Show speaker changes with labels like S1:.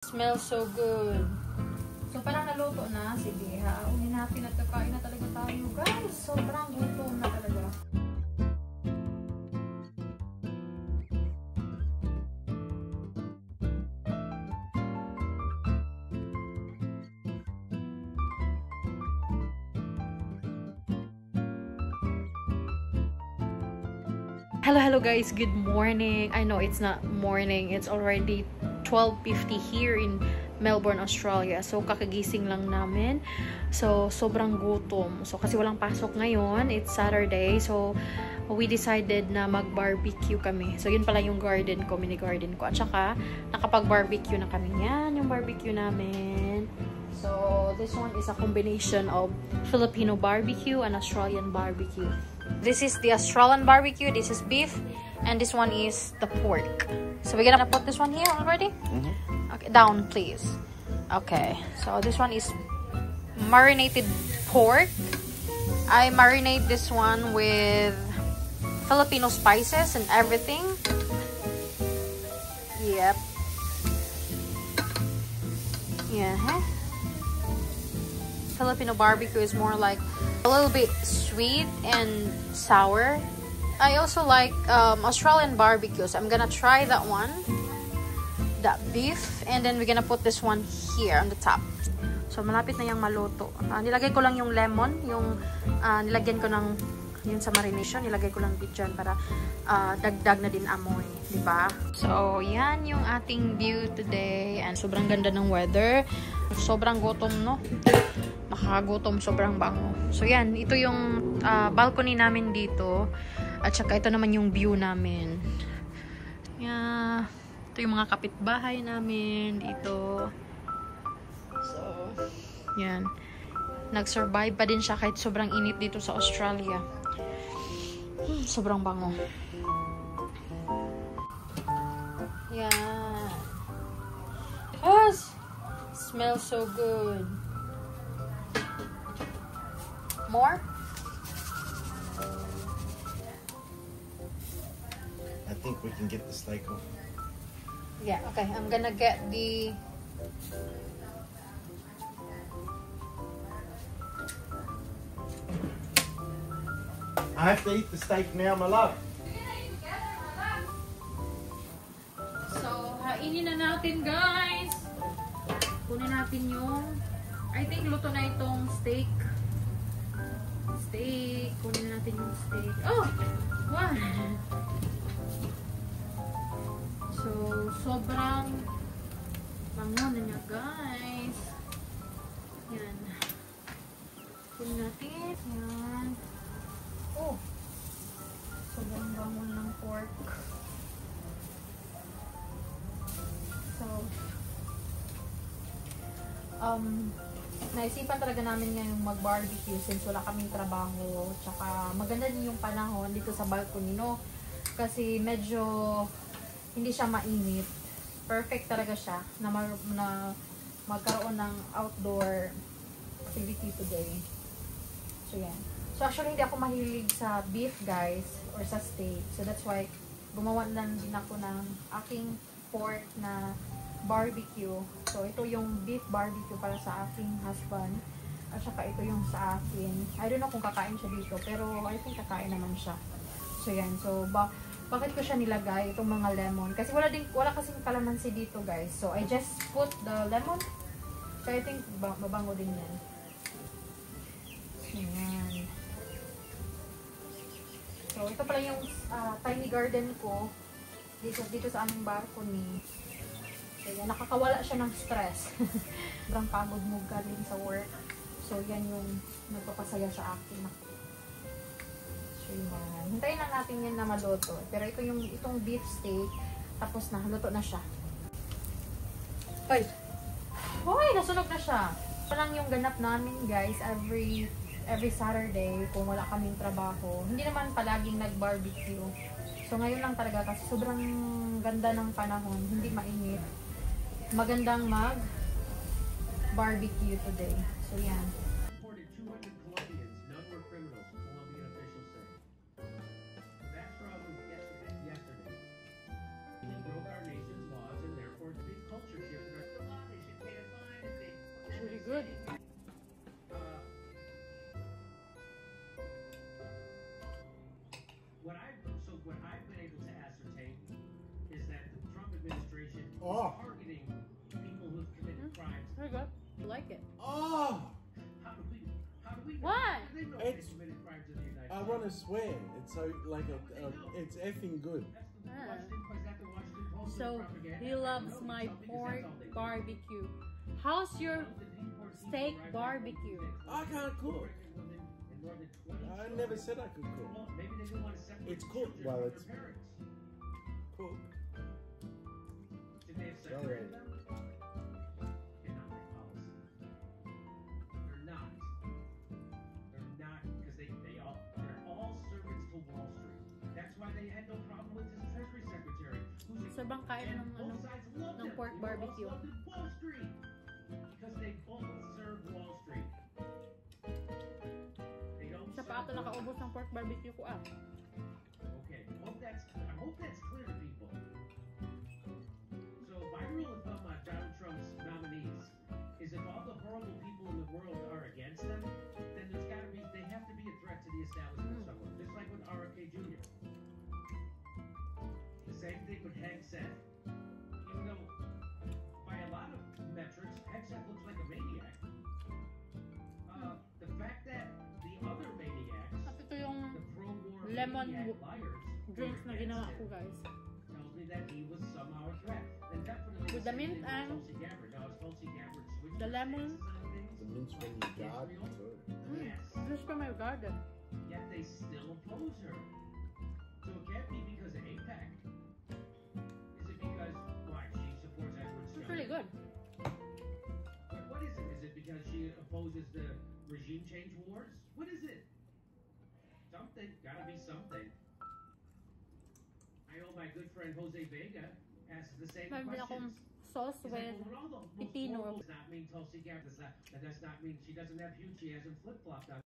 S1: Smells so good. So, parang naluto na. Sige, haunin natin at kakain na talaga tayo. Guys, sobrang gutom na talaga. Hello guys, good morning. I know it's not morning, it's already 12:50 here in Melbourne, Australia. So kakagising lang namin. So sobrang gutom. So kasi walang pasok ngayon, it's Saturday. So we decided na mag-barbecue kami. So yun pala yung garden ko, mini garden ko. At saka nakapag-barbecue na kami. Yan yung barbecue namin. So this one is a combination of Filipino barbecue and Australian barbecue. This is the Australian barbecue, this is beef, and this one is the pork. So we're gonna put this one here already? Okay, down please. Okay, so this one is marinated pork. I marinate this one with Filipino spices and everything. Yep. Yeah. Filipino barbecue is more like a little bit sweet and sour. I also like Australian barbecues. I'm gonna try that one, that beef, and then we're gonna put this one here on the top. So malapit na yung maluto. Nilagay ko lang yung lemon, yung nilagyan ko ng yun sa marination, nilagay ko lang dito dyan para dagdag na din amoy, di ba? So yan yung ating view today, and sobrang ganda ng weather. Sobrang gutom, no? Nakakagutom, sobrang bango. So yan, ito yung balcony namin dito. At saka ito naman yung view namin. Yeah, ito yung mga kapitbahay namin dito. So, yan. Nag-survive pa din siya kahit sobrang init dito sa Australia. Sobrang bango. Yan. Yes! Smells so good. More?
S2: I think we can get the steak off.
S1: Yeah, okay. I'm gonna get the...
S2: I have to eat the steak now, my love.
S1: So, hainin na natin, guys. Kunin natin yung... I think luto na itong steak. Steak. Kunin natin yung steak. Oh! Wow! So, sobrang bango na niya, guys. Yan. Kunin natin. Yan. Oh! Sobrang bango ng pork. So, naisipan talaga namin ngayong mag-barbecue since wala kaming trabaho. Tsaka maganda din yung panahon dito sa balcony, no? Kasi medyo hindi siya mainit. Perfect talaga siya na magkaroon ng outdoor activity today. So, yan. So, actually, hindi ako mahilig sa beef, guys, or sa steak. So, that's why gumawa lang din ako ng aking pork na barbecue. So, ito yung beef barbecue para sa aking husband. At saka ito yung sa akin. I don't know kung kakain siya dito, pero I think kakain naman siya. So, yan. So, bakit ko siya nilagay, itong mga lemon? Kasi wala kasing kalamansi dito, guys. So, I just put the lemon. So, I think mabango din yan. Ayan. So, ito pala yung tiny garden ko dito sa aming balcony. So, yan, nakakawala siya ng stress. Sobrang pagod mo galing sa work. So, yan yung nagpapasaya sa akin. So, yan. Hintayin lang natin yan na maluto. Pero ito yung itong beef steak. Tapos na, luto na siya. Ay! Hoy! Nasunog na siya. Ito lang yung ganap namin, guys. Every Saturday, kung wala kaming trabaho. Hindi naman palaging nag-barbecue. So, ngayon lang talaga kasi sobrang ganda ng panahon. Hindi mainit. Magandang mag-barbecue today. So, yan.
S3: Reported 200 Colombians, none were criminals, Colombian officials say. That trial was yesterday. It broke our nation's laws and therefore it's a big culture shift.
S1: Good.
S3: What I've been able to ascertain is that the Trump administration is
S2: Oh.
S3: targeting people who've committed crimes.
S1: Very good. I like it.
S2: Oh,
S3: How do we know?
S1: Why?
S3: How do they know
S2: It's-
S3: they committed crimes in the United
S2: I
S3: States?
S2: want to swear. It's so like it's effing good.
S3: That's the Washington, is that the Washington Post
S1: So
S3: propaganda?
S1: he loves
S3: No,
S1: my
S3: it's not, because
S1: pork
S3: that's all they do.
S1: barbecue. How's your steak barbecue?
S2: I can't cook. I never said I could cook.
S3: Well, maybe they didn't want to separate
S2: It's cooked.
S3: children
S2: Well,
S3: from
S2: it's
S3: their parents.
S2: cooked.
S3: Did they have separated them? They're not my policy. They're not. They're not, because they're all servants to Wall Street. That's why they had no problem with his Treasury Secretary.
S1: Sa bang kain ng,
S3: Both sides loved
S1: ng
S3: him.
S1: pork
S3: They
S1: barbecue?
S3: both loved Wall Street. Because they both serve Wall Street. They don't
S1: Isa pa ako nakaubos ng pork barbecue ko ah.
S3: Okay, I hope that's clear to people. So my rule of thumb on Donald Trump's nominees is if all the horrible people in the world are against them, then they have to be a threat to the establishment somewhere. Just like with RFK Jr. The same thing with Hegseth. Even though by a lot of metrics, Hegseth looks like a maniac. The fact that the other maniacs,
S1: At ito yung
S3: the pro-war
S1: lemon
S3: maniac liars,
S1: drinks na
S3: were
S1: ginawa
S3: against
S1: ko
S3: him,
S1: guys.
S3: tells me that he was somehow a threat. And definitely
S1: With the mint and
S3: Tulsi Gabbard. Now, is Tulsi Gabbard switched
S1: the
S3: her
S1: lemon.
S3: stances on things?
S2: The mince when you garden too.
S3: Yes.
S1: Just from my garden.
S3: Yet they still oppose her. So it can't be because of AIPAC. Is it because, why, she supports Edward
S1: It's
S3: Snowden?
S1: really good.
S3: What is it? Is it because she opposes the regime change wars? What is it? Something. Gotta be something. I know my good friend Jose Vega asks the same
S1: Meron din akong
S3: questions.
S1: sauce
S3: He's like,
S1: with
S3: well, all the most
S1: pepino.
S3: horrible does not mean Tulsi Gabbard. That does not mean she doesn't have huge. She hasn't flip-flopped on